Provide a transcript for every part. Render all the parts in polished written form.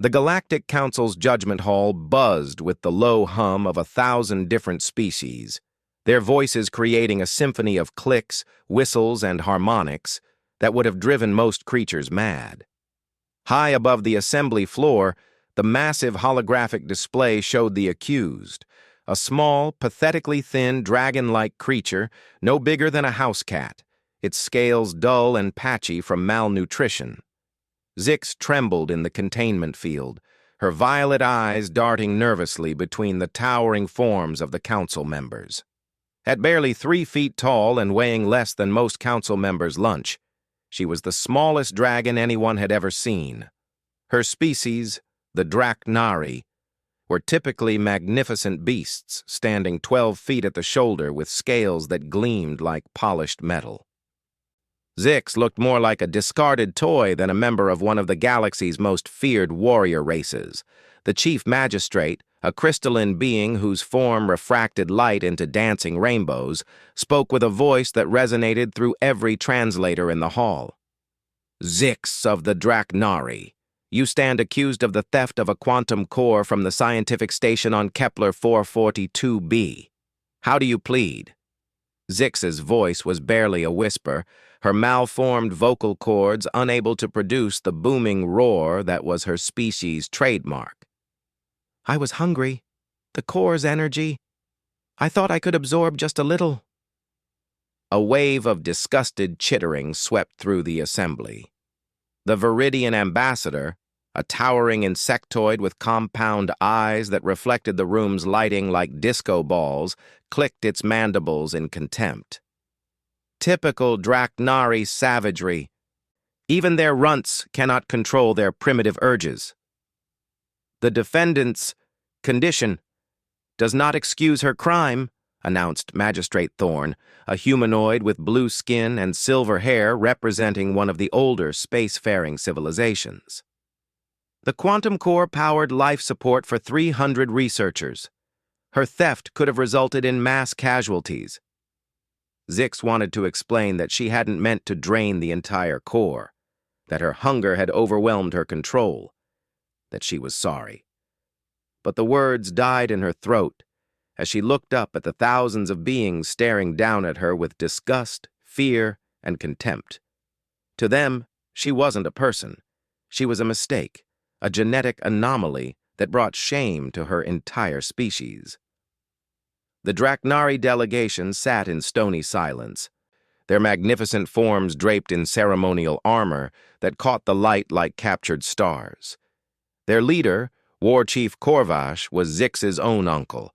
The Galactic Council's judgment hall buzzed with the low hum of 1,000 different species, their voices creating a symphony of clicks, whistles, and harmonics that would have driven most creatures mad. High above the assembly floor, the massive holographic display showed the accused, a small, pathetically thin, dragon-like creature no bigger than a house cat, its scales dull and patchy from malnutrition. Zix trembled in the containment field, her violet eyes darting nervously between the towering forms of the council members. At barely 3 feet tall and weighing less than most council members' lunch, she was the smallest dragon anyone had ever seen. Her species, the Draknari, were typically magnificent beasts standing 12 feet at the shoulder with scales that gleamed like polished metal. Zix looked more like a discarded toy than a member of one of the galaxy's most feared warrior races. The chief magistrate, a crystalline being whose form refracted light into dancing rainbows, spoke with a voice that resonated through every translator in the hall. "Zix of the Draknari, you stand accused of the theft of a quantum core from the scientific station on Kepler 442b. How do you plead?" Zix's voice was barely a whisper, her malformed vocal cords unable to produce the booming roar that was her species' trademark. "I was hungry. The core's energy. I thought I could absorb just a little." A wave of disgusted chittering swept through the assembly. The Viridian ambassador, a towering insectoid with compound eyes that reflected the room's lighting like disco balls, clicked its mandibles in contempt. Typical Draknari savagery. Even their runts cannot control their primitive urges. "The defendant's condition does not excuse her crime," announced Magistrate Thorne, a humanoid with blue skin and silver hair representing one of the older spacefaring civilizations. "The quantum core powered life support for 300 researchers. Her theft could have resulted in mass casualties." Zix wanted to explain that she hadn't meant to drain the entire core, that her hunger had overwhelmed her control, that she was sorry. But the words died in her throat as she looked up at the thousands of beings staring down at her with disgust, fear, and contempt. To them, she wasn't a person. She was a mistake, a genetic anomaly that brought shame to her entire species. The Draknari delegation sat in stony silence, their magnificent forms draped in ceremonial armor that caught the light like captured stars. Their leader, War Chief Corvash, was Zix's own uncle,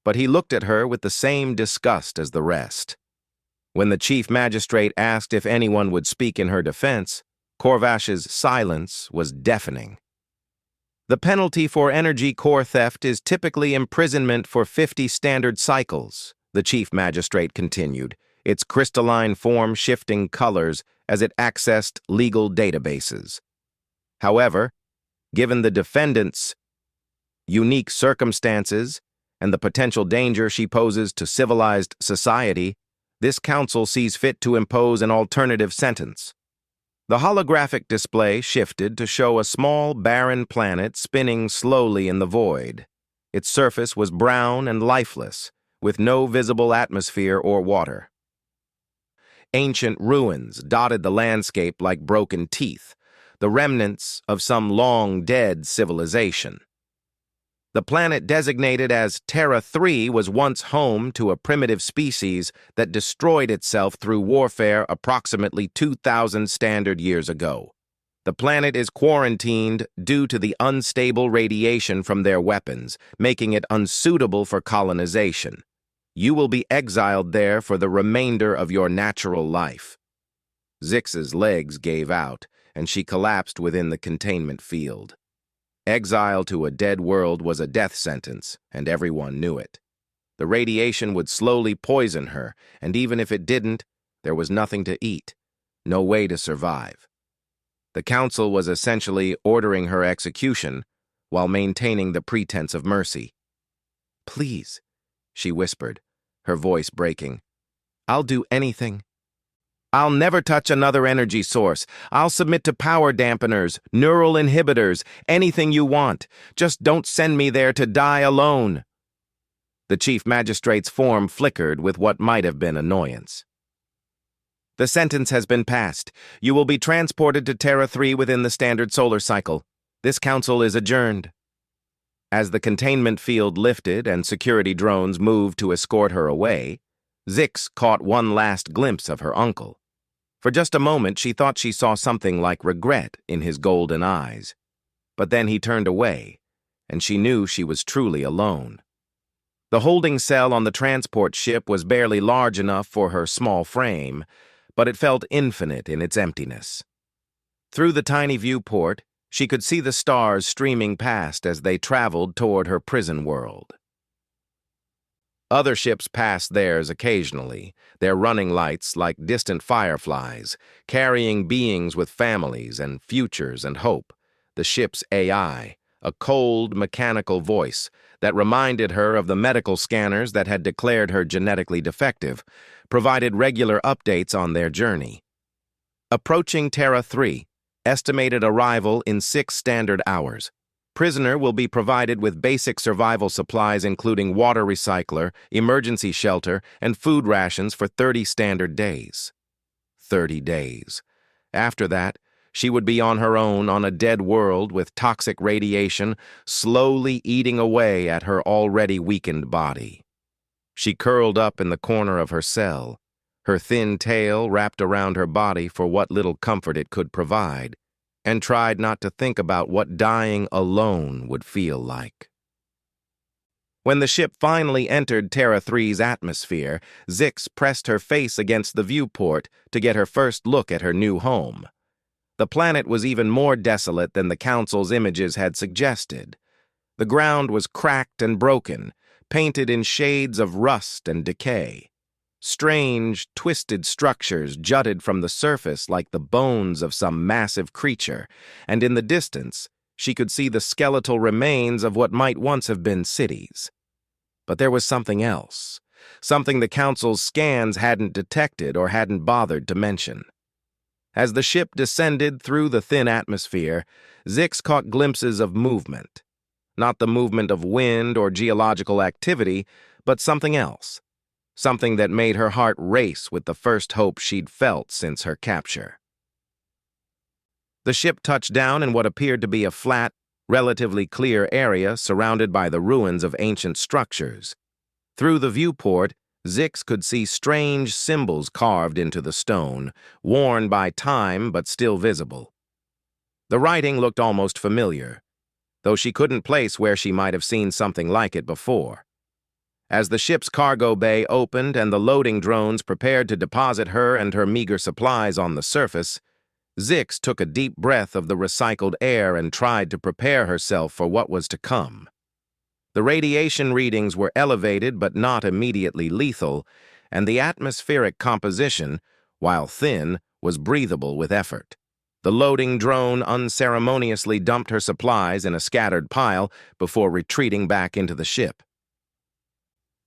but he looked at her with the same disgust as the rest. When the chief magistrate asked if anyone would speak in her defense, Corvash's silence was deafening. "The penalty for energy core theft is typically imprisonment for 50 standard cycles," the chief magistrate continued, its crystalline form shifting colors as it accessed legal databases. "However, given the defendant's unique circumstances and the potential danger she poses to civilized society, this council sees fit to impose an alternative sentence." The holographic display shifted to show a small, barren planet spinning slowly in the void. Its surface was brown and lifeless, with no visible atmosphere or water. Ancient ruins dotted the landscape like broken teeth, the remnants of some long-dead civilization. The planet designated as Terra 3 was once home to a primitive species that destroyed itself through warfare approximately 2,000 standard years ago. The planet is quarantined due to the unstable radiation from their weapons, making it unsuitable for colonization. You will be exiled there for the remainder of your natural life. Zix's legs gave out, and she collapsed within the containment field. Exile to a dead world was a death sentence, and everyone knew it. The radiation would slowly poison her, and even if it didn't, there was nothing to eat, no way to survive. The council was essentially ordering her execution while maintaining the pretense of mercy. "Please," she whispered, her voice breaking. "I'll do anything." I'll never touch another energy source. I'll submit to power dampeners, neural inhibitors, anything you want. Just don't send me there to die alone." The chief magistrate's form flickered with what might have been annoyance. "The sentence has been passed. You will be transported to Terra 3 within the standard solar cycle. This council is adjourned." As the containment field lifted and security drones moved to escort her away, Zix caught one last glimpse of her uncle. For just a moment, she thought she saw something like regret in his golden eyes. But then he turned away, and she knew she was truly alone. The holding cell on the transport ship was barely large enough for her small frame, but it felt infinite in its emptiness. Through the tiny viewport, she could see the stars streaming past as they traveled toward her prison world. Other ships passed theirs occasionally, their running lights like distant fireflies, carrying beings with families and futures and hope. The ship's AI, a cold, mechanical voice that reminded her of the medical scanners that had declared her genetically defective, provided regular updates on their journey. Approaching Terra 3, estimated arrival in 6 standard hours. Prisoner will be provided with basic survival supplies including water recycler, emergency shelter, and food rations for 30 standard days. 30 days. After that, she would be on her own on a dead world with toxic radiation slowly eating away at her already weakened body. She curled up in the corner of her cell, her thin tail wrapped around her body for what little comfort it could provide, and tried not to think about what dying alone would feel like. When the ship finally entered Terra 3's atmosphere, Zix pressed her face against the viewport to get her first look at her new home. The planet was even more desolate than the Council's images had suggested. The ground was cracked and broken, painted in shades of rust and decay. Strange, twisted structures jutted from the surface like the bones of some massive creature, and in the distance, she could see the skeletal remains of what might once have been cities. But there was something else, something the Council's scans hadn't detected or hadn't bothered to mention. As the ship descended through the thin atmosphere, Zix caught glimpses of movement. Not the movement of wind or geological activity, but something else. Something that made her heart race with the first hope she'd felt since her capture. The ship touched down in what appeared to be a flat, relatively clear area surrounded by the ruins of ancient structures. Through the viewport, Zix could see strange symbols carved into the stone, worn by time but still visible. The writing looked almost familiar, though she couldn't place where she might have seen something like it before. As the ship's cargo bay opened and the loading drones prepared to deposit her and her meager supplies on the surface, Zix took a deep breath of the recycled air and tried to prepare herself for what was to come. The radiation readings were elevated but not immediately lethal, and the atmospheric composition, while thin, was breathable with effort. The loading drone unceremoniously dumped her supplies in a scattered pile before retreating back into the ship.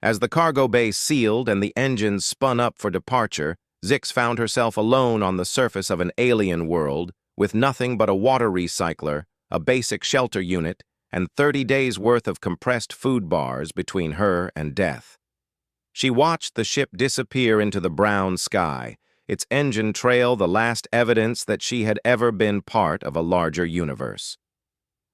As the cargo bay sealed and the engines spun up for departure, Zix found herself alone on the surface of an alien world with nothing but a water recycler, a basic shelter unit, and 30 days' worth of compressed food bars between her and death. She watched the ship disappear into the brown sky, its engine trail the last evidence that she had ever been part of a larger universe.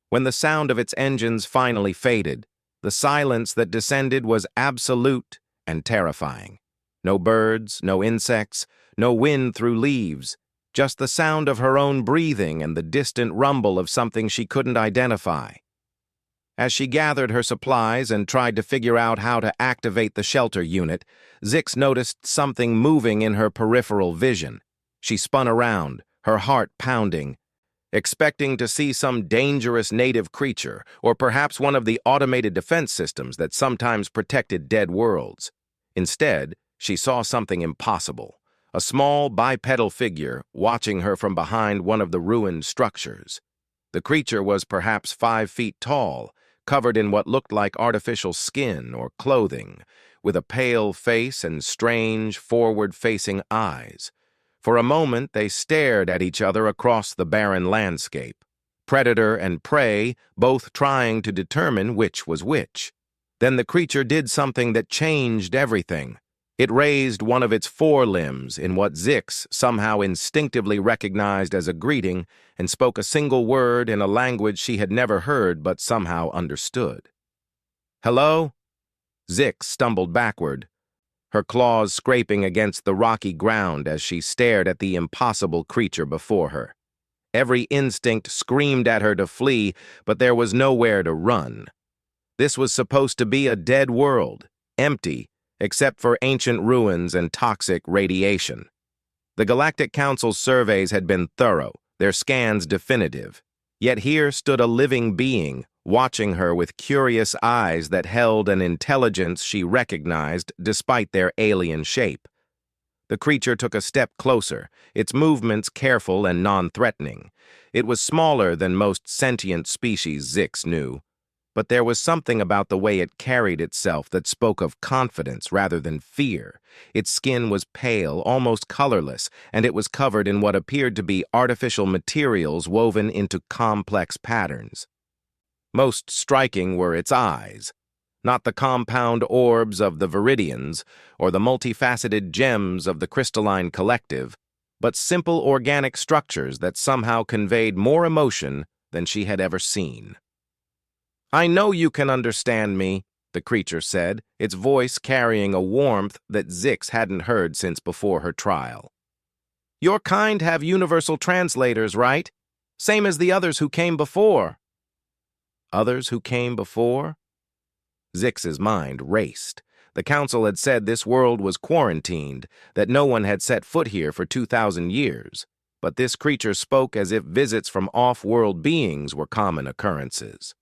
When the sound of its engines finally faded, the silence that descended was absolute and terrifying. No birds, no insects, no wind through leaves, just the sound of her own breathing and the distant rumble of something she couldn't identify. As she gathered her supplies and tried to figure out how to activate the shelter unit, Zix noticed something moving in her peripheral vision. She spun around, her heart pounding, expecting to see some dangerous native creature or perhaps one of the automated defense systems that sometimes protected dead worlds. Instead, she saw something impossible, a small bipedal figure watching her from behind one of the ruined structures. The creature was perhaps 5 feet tall, covered in what looked like artificial skin or clothing, with a pale face and strange, forward-facing eyes. For a moment, they stared at each other across the barren landscape, predator and prey both trying to determine which was which. Then the creature did something that changed everything. It raised one of its forelimbs in what Zix somehow instinctively recognized as a greeting and spoke a single word in a language she had never heard but somehow understood. "Hello?" Zix stumbled backward, her claws scraping against the rocky ground as she stared at the impossible creature before her. Every instinct screamed at her to flee, but there was nowhere to run. This was supposed to be a dead world, empty, except for ancient ruins and toxic radiation. The Galactic Council's surveys had been thorough, their scans definitive. Yet here stood a living being, watching her with curious eyes that held an intelligence she recognized despite their alien shape. The creature took a step closer, its movements careful and non-threatening. It was smaller than most sentient species Zix knew, but there was something about the way it carried itself that spoke of confidence rather than fear. Its skin was pale, almost colorless, and it was covered in what appeared to be artificial materials woven into complex patterns. Most striking were its eyes, not the compound orbs of the Viridians or the multifaceted gems of the crystalline collective, but simple organic structures that somehow conveyed more emotion than she had ever seen. "I know you can understand me," the creature said, its voice carrying a warmth that Zix hadn't heard since before her trial. "Your kind have universal translators, right? Same as the others who came before." Others who came before? Zix's mind raced. The council had said this world was quarantined, that no one had set foot here for 2,000 years. But this creature spoke as if visits from off-world beings were common occurrences.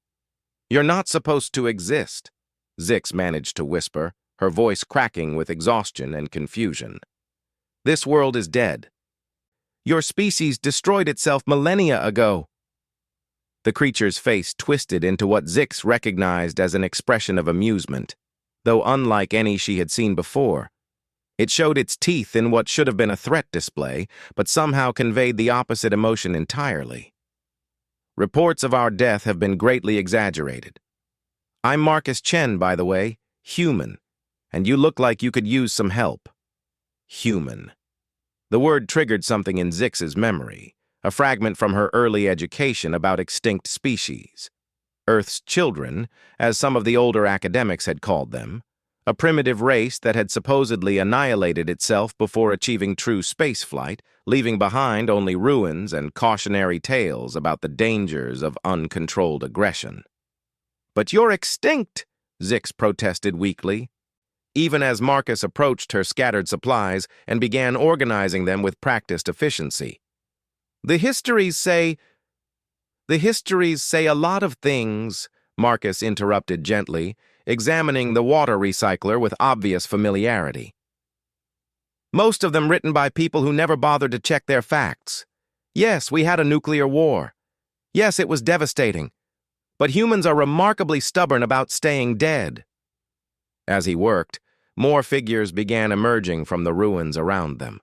"You're not supposed to exist," Zix managed to whisper, her voice cracking with exhaustion and confusion. "This world is dead. Your species destroyed itself millennia ago." The creature's face twisted into what Zix recognized as an expression of amusement, though unlike any she had seen before. It showed its teeth in what should have been a threat display, but somehow conveyed the opposite emotion entirely. "Reports of our death have been greatly exaggerated. I'm Marcus Chen, by the way, human, and you look like you could use some help." Human. The word triggered something in Zix's memory, a fragment from her early education about extinct species. Earth's children, as some of the older academics had called them, a primitive race that had supposedly annihilated itself before achieving true spaceflight, leaving behind only ruins and cautionary tales about the dangers of uncontrolled aggression. "But you're extinct," Zix protested weakly, even as Marcus approached her scattered supplies and began organizing them with practiced efficiency. The histories say a lot of things," Marcus interrupted gently, examining the water recycler with obvious familiarity. "Most of them written by people who never bothered to check their facts. Yes, we had a nuclear war. Yes, it was devastating. But humans are remarkably stubborn about staying dead." As he worked, more figures began emerging from the ruins around them.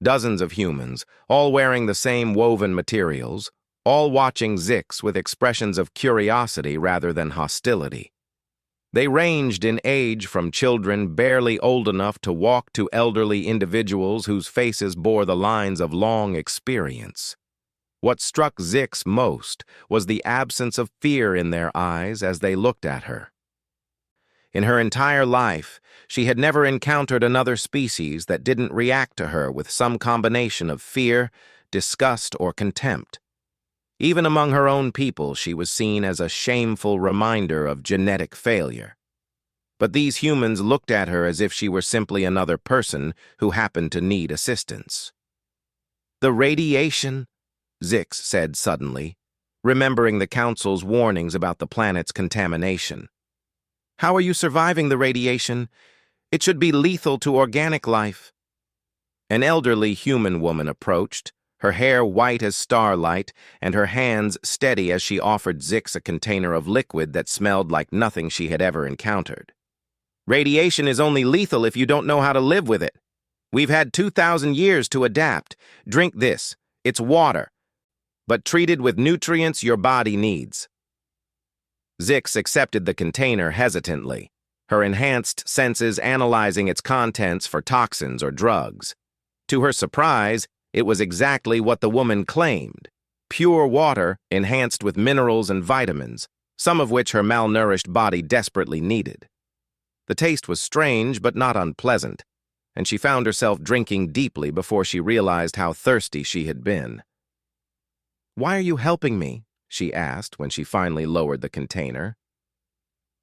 Dozens of humans, all wearing the same woven materials, all watching Zix with expressions of curiosity rather than hostility. They ranged in age from children barely old enough to walk to elderly individuals whose faces bore the lines of long experience. What struck Zix most was the absence of fear in their eyes as they looked at her. In her entire life, she had never encountered another species that didn't react to her with some combination of fear, disgust, or contempt. Even among her own people, she was seen as a shameful reminder of genetic failure. But these humans looked at her as if she were simply another person who happened to need assistance. "The radiation," Zix said suddenly, remembering the Council's warnings about the planet's contamination. "How are you surviving the radiation? It should be lethal to organic life." An elderly human woman approached, her hair white as starlight and her hands steady as she offered Zix a container of liquid that smelled like nothing she had ever encountered. "Radiation is only lethal if you don't know how to live with it. We've had 2,000 years to adapt. Drink this. It's water, but treated with nutrients your body needs. Zix accepted the container hesitantly, her enhanced senses analyzing its contents for toxins or drugs. To her surprise, it was exactly what the woman claimed: pure water enhanced with minerals and vitamins, some of which her malnourished body desperately needed. The taste was strange but not unpleasant, and she found herself drinking deeply before she realized how thirsty she had been. "Why are you helping me?" she asked when she finally lowered the container.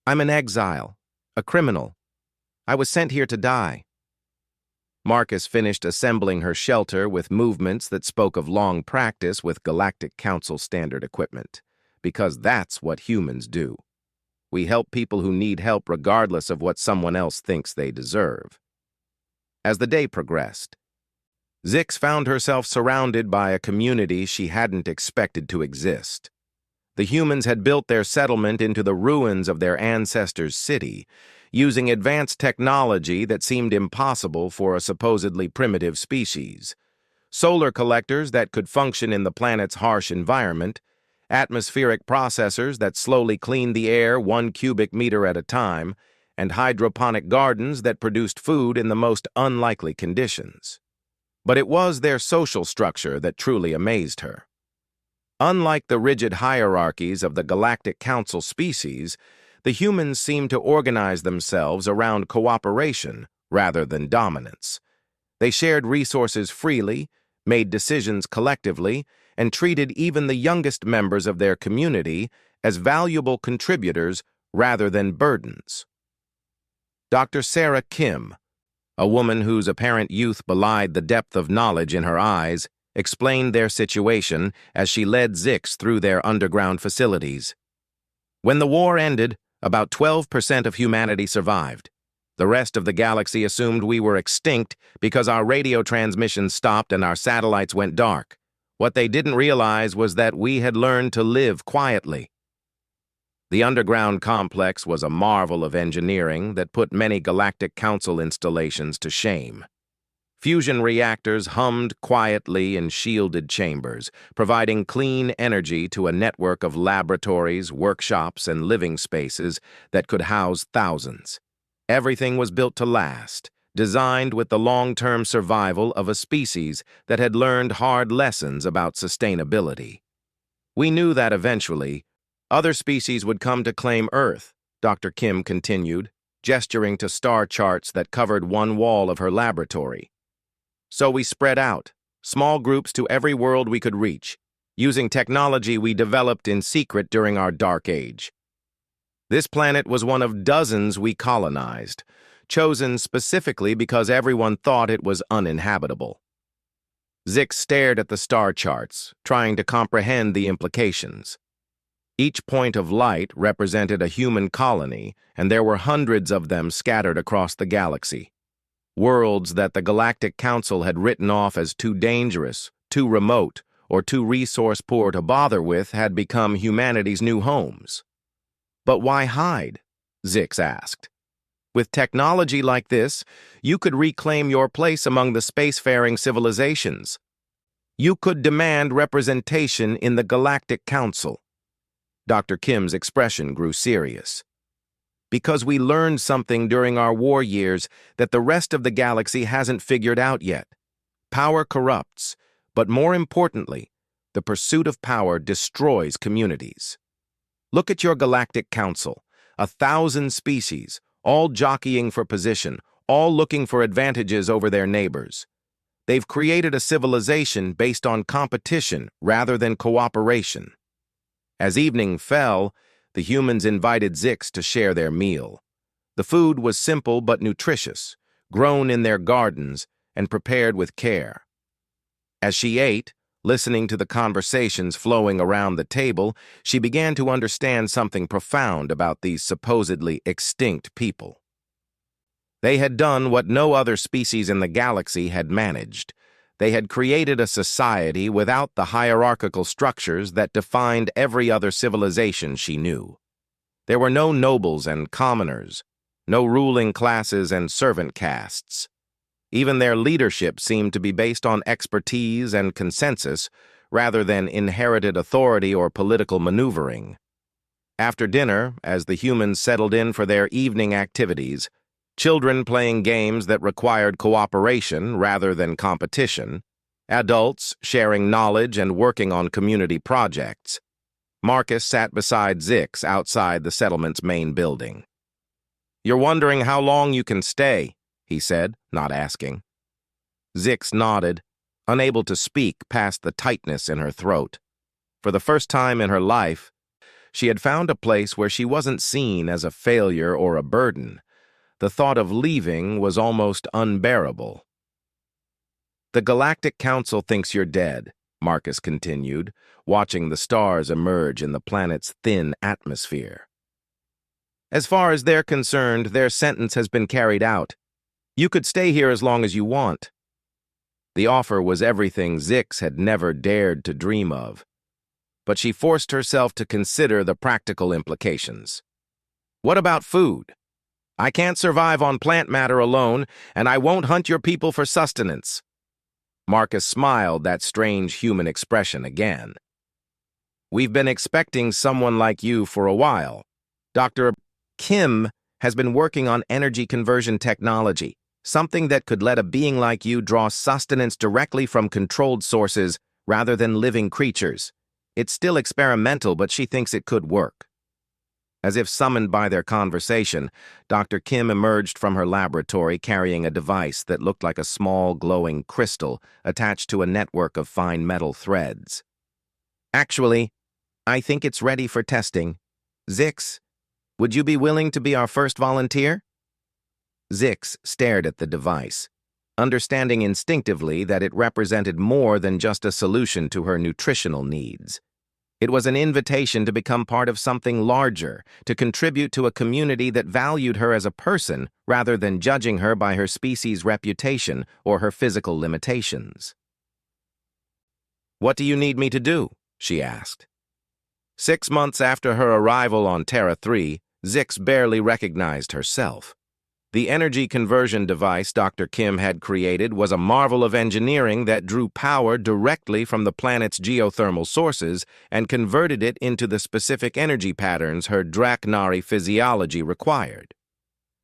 "I'm an exile, a criminal. I was sent here to die." Marcus finished assembling her shelter with movements that spoke of long practice with Galactic Council standard equipment, because that's what humans do. We help people who need help regardless of what someone else thinks they deserve. As the day progressed, Zix found herself surrounded by a community she hadn't expected to exist. The humans had built their settlement into the ruins of their ancestors' city, using advanced technology that seemed impossible for a supposedly primitive species. Solar collectors that could function in the planet's harsh environment, atmospheric processors that slowly cleaned the air 1 cubic meter at a time, and hydroponic gardens that produced food in the most unlikely conditions. But it was their social structure that truly amazed her. Unlike the rigid hierarchies of the Galactic Council species, the humans seemed to organize themselves around cooperation rather than dominance. They shared resources freely, made decisions collectively, and treated even the youngest members of their community as valuable contributors rather than burdens. Dr. Sarah Kim, a woman whose apparent youth belied the depth of knowledge in her eyes, explained their situation as she led Zix through their underground facilities. When the war ended, about 12% of humanity survived. The rest of the galaxy assumed we were extinct because our radio transmissions stopped and our satellites went dark. What they didn't realize was that we had learned to live quietly. The underground complex was a marvel of engineering that put many Galactic Council installations to shame. Fusion reactors hummed quietly in shielded chambers, providing clean energy to a network of laboratories, workshops, and living spaces that could house thousands. Everything was built to last, designed with the long-term survival of a species that had learned hard lessons about sustainability. We knew that eventually, other species would come to claim Earth, Dr. Kim continued, gesturing to star charts that covered one wall of her laboratory. So we spread out, small groups to every world we could reach, using technology we developed in secret during our dark age. This planet was one of dozens we colonized, chosen specifically because everyone thought it was uninhabitable. Zix stared at the star charts, trying to comprehend the implications. Each point of light represented a human colony, and there were hundreds of them scattered across the galaxy. Worlds that the Galactic Council had written off as too dangerous, too remote, or too resource-poor to bother with had become humanity's new homes. But why hide? Zix asked. With technology like this, you could reclaim your place among the spacefaring civilizations. You could demand representation in the Galactic Council. Dr. Kim's expression grew serious. Because we learned something during our war years that the rest of the galaxy hasn't figured out yet. Power corrupts, but more importantly, the pursuit of power destroys communities. Look at your Galactic Council, 1,000 species, all jockeying for position, all looking for advantages over their neighbors. They've created a civilization based on competition rather than cooperation. As evening fell, the humans invited Zix to share their meal. The food was simple but nutritious, grown in their gardens and prepared with care. As she ate, listening to the conversations flowing around the table, she began to understand something profound about these supposedly extinct people. They had done what no other species in the galaxy had managed. They had created a society without the hierarchical structures that defined every other civilization she knew. There were no nobles and commoners, no ruling classes and servant castes. Even their leadership seemed to be based on expertise and consensus rather than inherited authority or political maneuvering. After dinner, as the humans settled in for their evening activities, children playing games that required cooperation rather than competition, adults sharing knowledge and working on community projects, Marcus sat beside Zix outside the settlement's main building. "You're wondering how long you can stay," he said, not asking. Zix nodded, unable to speak past the tightness in her throat. For the first time in her life, she had found a place where she wasn't seen as a failure or a burden. The thought of leaving was almost unbearable. "The Galactic Council thinks you're dead," Marcus continued, watching the stars emerge in the planet's thin atmosphere. "As far as they're concerned, their sentence has been carried out. You could stay here as long as you want." The offer was everything Zix had never dared to dream of, but she forced herself to consider the practical implications. "What about food? I can't survive on plant matter alone, and I won't hunt your people for sustenance." Marcus smiled that strange human expression again. "We've been expecting someone like you for a while. Dr. Kim has been working on energy conversion technology, something that could let a being like you draw sustenance directly from controlled sources rather than living creatures. It's still experimental, but she thinks it could work." As if summoned by their conversation, Dr. Kim emerged from her laboratory carrying a device that looked like a small glowing crystal attached to a network of fine metal threads. "Actually, I think it's ready for testing. Zix, would you be willing to be our first volunteer?" Zix stared at the device, understanding instinctively that it represented more than just a solution to her nutritional needs. It was an invitation to become part of something larger, to contribute to a community that valued her as a person rather than judging her by her species' reputation or her physical limitations. "What do you need me to do?" she asked. 6 months after her arrival on Terra 3, Zix barely recognized herself. The energy conversion device Dr. Kim had created was a marvel of engineering that drew power directly from the planet's geothermal sources and converted it into the specific energy patterns her Draknari physiology required.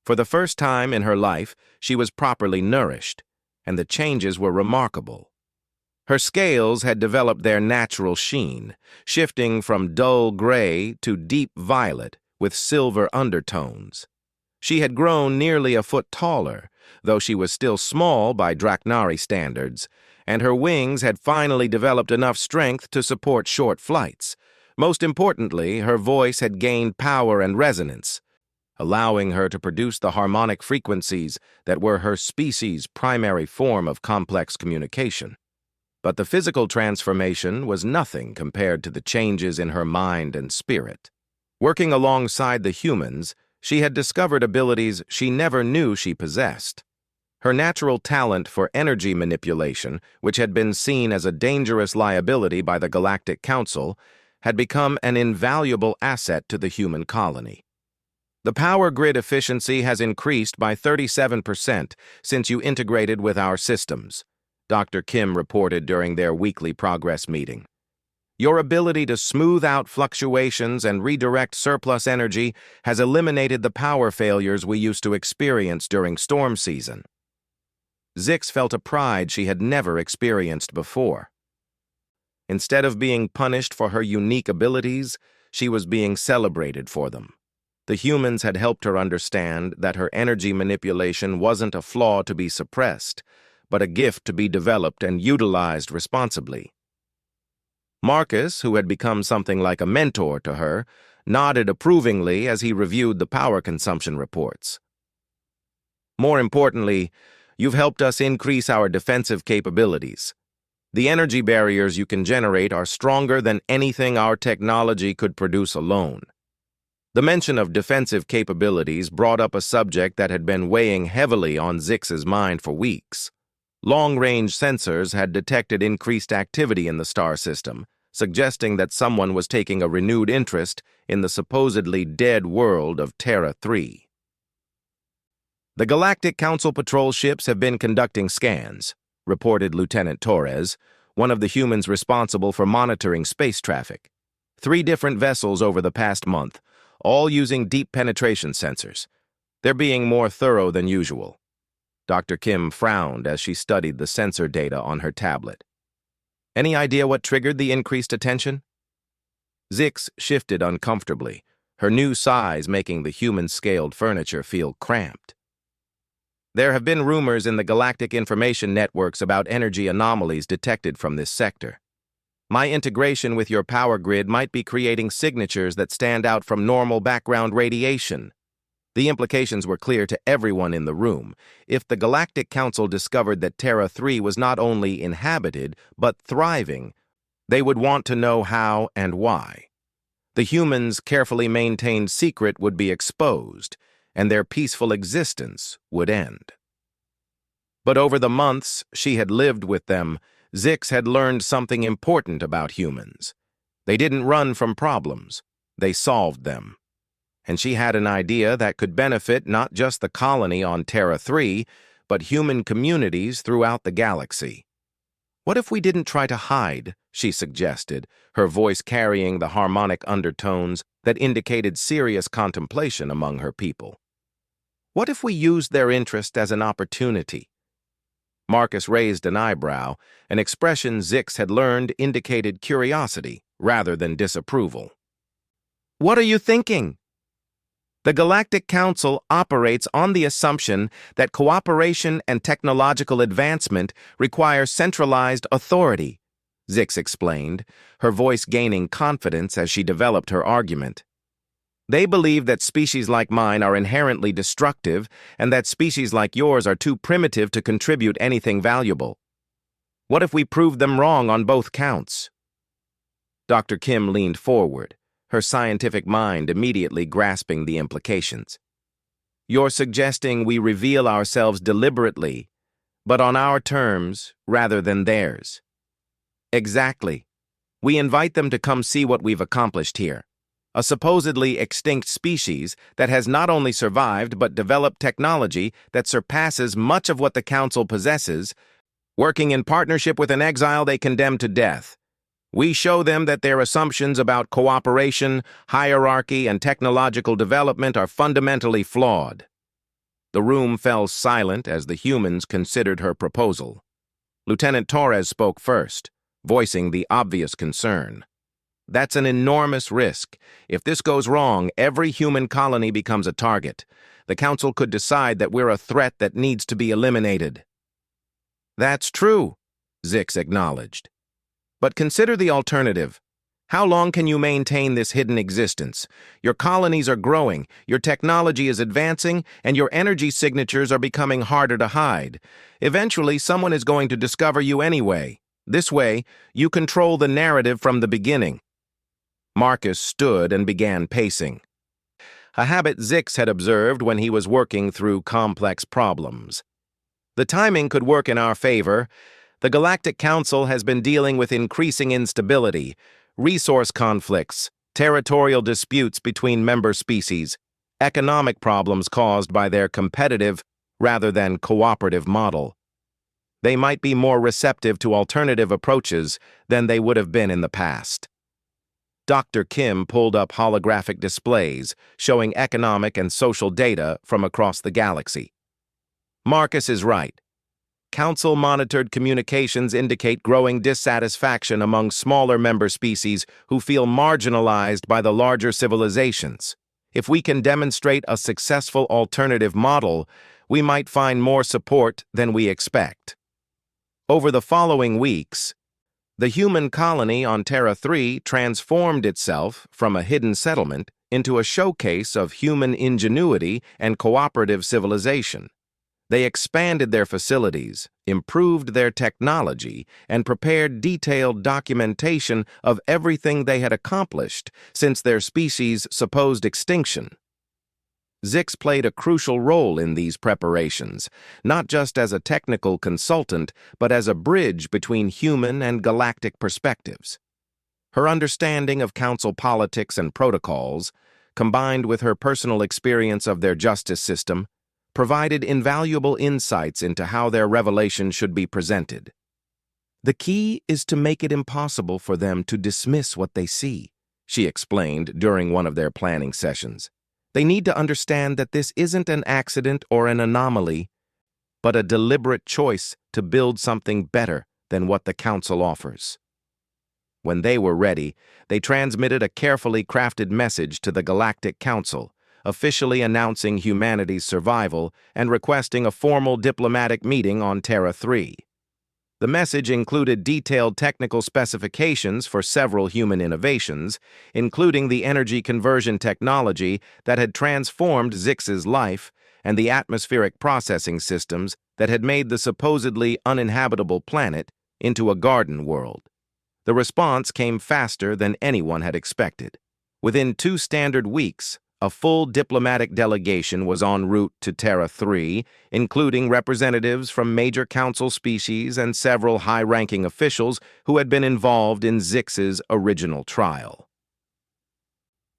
For the first time in her life, she was properly nourished, and the changes were remarkable. Her scales had developed their natural sheen, shifting from dull gray to deep violet with silver undertones. She had grown nearly a foot taller, though she was still small by Draknari standards, and her wings had finally developed enough strength to support short flights. Most importantly, her voice had gained power and resonance, allowing her to produce the harmonic frequencies that were her species' primary form of complex communication. But the physical transformation was nothing compared to the changes in her mind and spirit. Working alongside the humans, she had discovered abilities she never knew she possessed. Her natural talent for energy manipulation, which had been seen as a dangerous liability by the Galactic Council, had become an invaluable asset to the human colony. "The power grid efficiency has increased by 37% since you integrated with our systems," Dr. Kim reported during their weekly progress meeting. "Your ability to smooth out fluctuations and redirect surplus energy has eliminated the power failures we used to experience during storm season." Zix felt a pride she had never experienced before. Instead of being punished for her unique abilities, she was being celebrated for them. The humans had helped her understand that her energy manipulation wasn't a flaw to be suppressed, but a gift to be developed and utilized responsibly. Marcus, who had become something like a mentor to her, nodded approvingly as he reviewed the power consumption reports. "More importantly, you've helped us increase our defensive capabilities. The energy barriers you can generate are stronger than anything our technology could produce alone." The mention of defensive capabilities brought up a subject that had been weighing heavily on Zix's mind for weeks. Long-range sensors had detected increased activity in the star system, suggesting that someone was taking a renewed interest in the supposedly dead world of Terra 3. The Galactic Council patrol ships have been conducting scans, reported Lieutenant Torres, one of the humans responsible for monitoring space traffic. 3 different vessels over the past month, all using deep penetration sensors. They're being more thorough than usual. Dr. Kim frowned as she studied the sensor data on her tablet. Any idea what triggered the increased attention? Zix shifted uncomfortably, her new size making the human-scaled furniture feel cramped. There have been rumors in the galactic information networks about energy anomalies detected from this sector. My integration with your power grid might be creating signatures that stand out from normal background radiation. The implications were clear to everyone in the room. If the Galactic Council discovered that Terra 3 was not only inhabited, but thriving, they would want to know how and why. The humans' carefully maintained secret would be exposed, and their peaceful existence would end. But over the months she had lived with them, Zix had learned something important about humans. They didn't run from problems, they solved them. And she had an idea that could benefit not just the colony on Terra 3, but human communities throughout the galaxy. What if we didn't try to hide, she suggested, her voice carrying the harmonic undertones that indicated serious contemplation among her people. What if we used their interest as an opportunity? Marcus raised an eyebrow, an expression Zix had learned indicated curiosity rather than disapproval. What are you thinking? The Galactic Council operates on the assumption that cooperation and technological advancement require centralized authority, Zix explained, her voice gaining confidence as she developed her argument. They believe that species like mine are inherently destructive and that species like yours are too primitive to contribute anything valuable. What if we proved them wrong on both counts? Dr. Kim leaned forward, her scientific mind immediately grasping the implications. You're suggesting we reveal ourselves deliberately, but on our terms rather than theirs. Exactly. We invite them to come see what we've accomplished here. A supposedly extinct species that has not only survived but developed technology that surpasses much of what the Council possesses, working in partnership with an exile they condemn to death. We show them that their assumptions about cooperation, hierarchy, and technological development are fundamentally flawed. The room fell silent as the humans considered her proposal. Lieutenant Torres spoke first, voicing the obvious concern. That's an enormous risk. If this goes wrong, every human colony becomes a target. The Council could decide that we're a threat that needs to be eliminated. That's true, Zix acknowledged. But consider the alternative. How long can you maintain this hidden existence? Your colonies are growing, your technology is advancing, and your energy signatures are becoming harder to hide. Eventually, someone is going to discover you anyway. This way, you control the narrative from the beginning. Marcus stood and began pacing, a habit Zix had observed when he was working through complex problems. The timing could work in our favor. The Galactic Council has been dealing with increasing instability, resource conflicts, territorial disputes between member species, economic problems caused by their competitive rather than cooperative model. They might be more receptive to alternative approaches than they would have been in the past. Dr. Kim pulled up holographic displays showing economic and social data from across the galaxy. Marcus is right. Council-monitored communications indicate growing dissatisfaction among smaller member species who feel marginalized by the larger civilizations. If we can demonstrate a successful alternative model, we might find more support than we expect. Over the following weeks, the human colony on Terra 3 transformed itself from a hidden settlement into a showcase of human ingenuity and cooperative civilization. They expanded their facilities, improved their technology, and prepared detailed documentation of everything they had accomplished since their species' supposed extinction. Zix played a crucial role in these preparations, not just as a technical consultant, but as a bridge between human and galactic perspectives. Her understanding of council politics and protocols, combined with her personal experience of their justice system, provided invaluable insights into how their revelation should be presented. "The key is to make it impossible for them to dismiss what they see," she explained during one of their planning sessions. "They need to understand that this isn't an accident or an anomaly, but a deliberate choice to build something better than what the Council offers." When they were ready, they transmitted a carefully crafted message to the Galactic Council, officially announcing humanity's survival and requesting a formal diplomatic meeting on Terra 3. The message included detailed technical specifications for several human innovations, including the energy conversion technology that had transformed Zix's life and the atmospheric processing systems that had made the supposedly uninhabitable planet into a garden world. The response came faster than anyone had expected. Within 2 standard weeks, a full diplomatic delegation was en route to Terra 3, including representatives from major council species and several high-ranking officials who had been involved in Zix's original trial.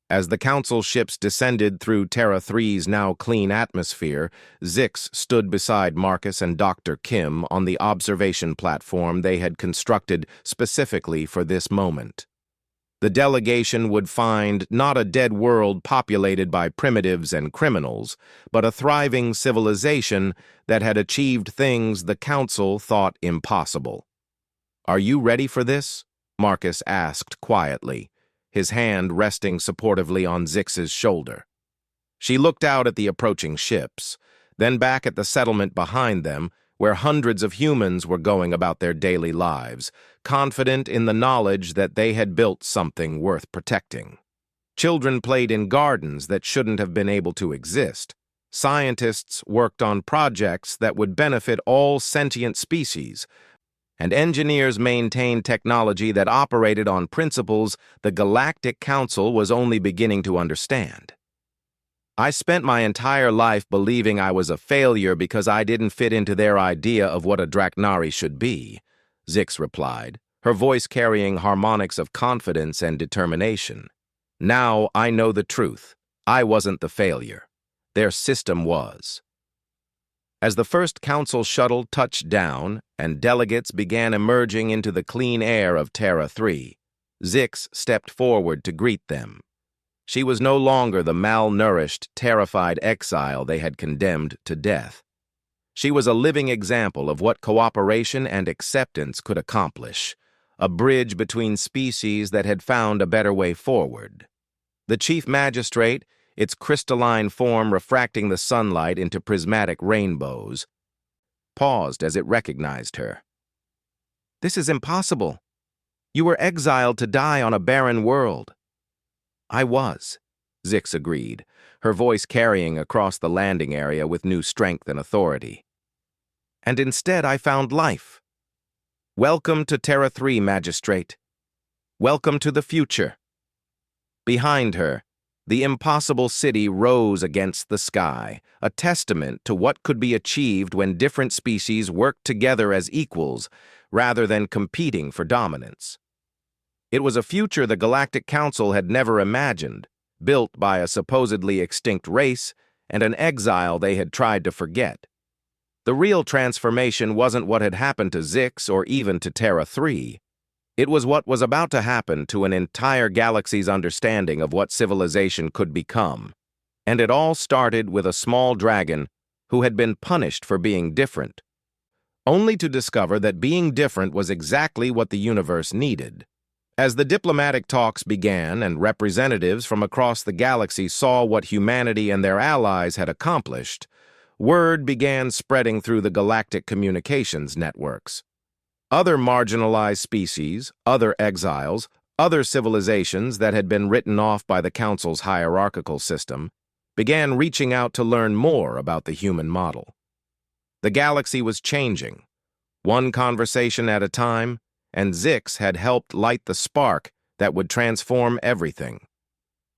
As the council ships descended through Terra 3's now clean atmosphere, Zix stood beside Marcus and Dr. Kim on the observation platform they had constructed specifically for this moment. The delegation would find not a dead world populated by primitives and criminals, but a thriving civilization that had achieved things the council thought impossible. "Are you ready for this?" Marcus asked quietly, his hand resting supportively on Zix's shoulder. She looked out at the approaching ships, then back at the settlement behind them, where hundreds of humans were going about their daily lives, confident in the knowledge that they had built something worth protecting. Children played in gardens that shouldn't have been able to exist. Scientists worked on projects that would benefit all sentient species, and engineers maintained technology that operated on principles the Galactic Council was only beginning to understand. "I spent my entire life believing I was a failure because I didn't fit into their idea of what a Draknari should be," Zix replied, her voice carrying harmonics of confidence and determination. "Now I know the truth. I wasn't the failure. Their system was." As the first council shuttle touched down and delegates began emerging into the clean air of Terra 3, Zix stepped forward to greet them. She was no longer the malnourished, terrified exile they had condemned to death. She was a living example of what cooperation and acceptance could accomplish, a bridge between species that had found a better way forward. The chief magistrate, its crystalline form refracting the sunlight into prismatic rainbows, paused as it recognized her. "This is impossible. You were exiled to die on a barren world." "I was," Zix agreed, her voice carrying across the landing area with new strength and authority. "And instead I found life. Welcome to Terra 3, Magistrate. Welcome to the future." Behind her, the impossible city rose against the sky, a testament to what could be achieved when different species worked together as equals rather than competing for dominance. It was a future the Galactic Council had never imagined, built by a supposedly extinct race and an exile they had tried to forget. The real transformation wasn't what had happened to Zix or even to Terra 3. It was what was about to happen to an entire galaxy's understanding of what civilization could become. And it all started with a small dragon who had been punished for being different, only to discover that being different was exactly what the universe needed. As the diplomatic talks began and representatives from across the galaxy saw what humanity and their allies had accomplished, word began spreading through the galactic communications networks. Other marginalized species, other exiles, other civilizations that had been written off by the Council's hierarchical system began reaching out to learn more about the human model. The galaxy was changing, one conversation at a time, and Zix had helped light the spark that would transform everything.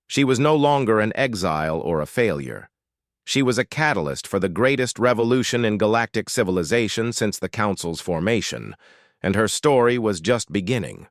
She was no longer an exile or a failure. She was a catalyst for the greatest revolution in galactic civilization since the Council's formation, and her story was just beginning.